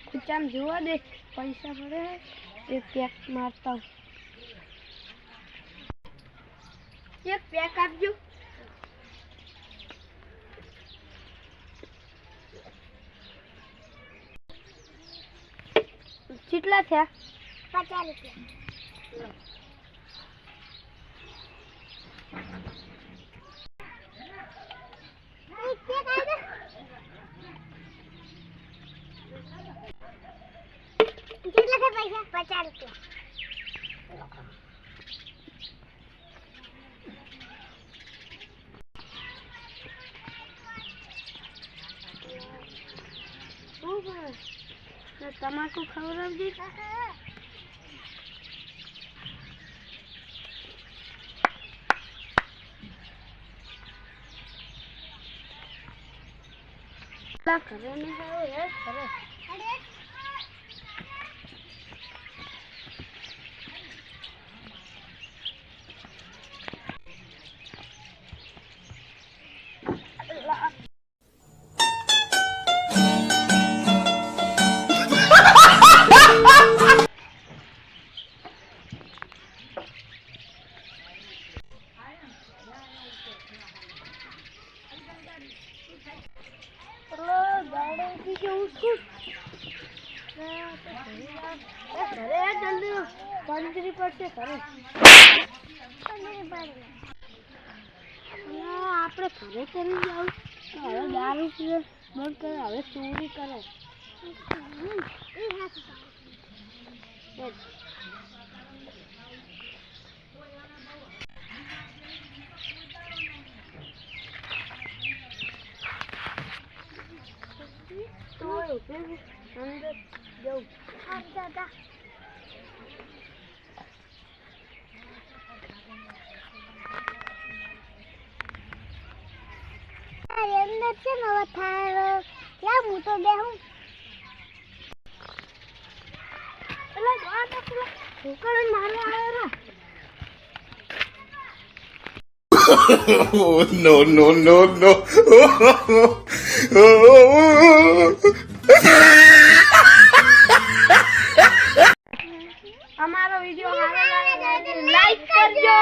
ખૂચામાં જોવા દે પૈસા પડે એ પેક મારતા એક પેક આપજો કેટલા થયા 50 રૂપિયા કેટલા છે પૈસા 50 રૂપિયા તમાકુ ખવડાવજે કરે ને કરે पंद्री पड़ते करे આપણે ઘરે કરી જાવ તો હવે દારૂ પીવે બંધ કરે હવે ચોરી કરે અંદર જવું અંદર છે નવા થારો લા હું તો બેહું એલા આ તો છોકરાને મારવા આવ્યો no, no, no, no. અમારો વિડિયો સારો લાગે લાઈક કરજો.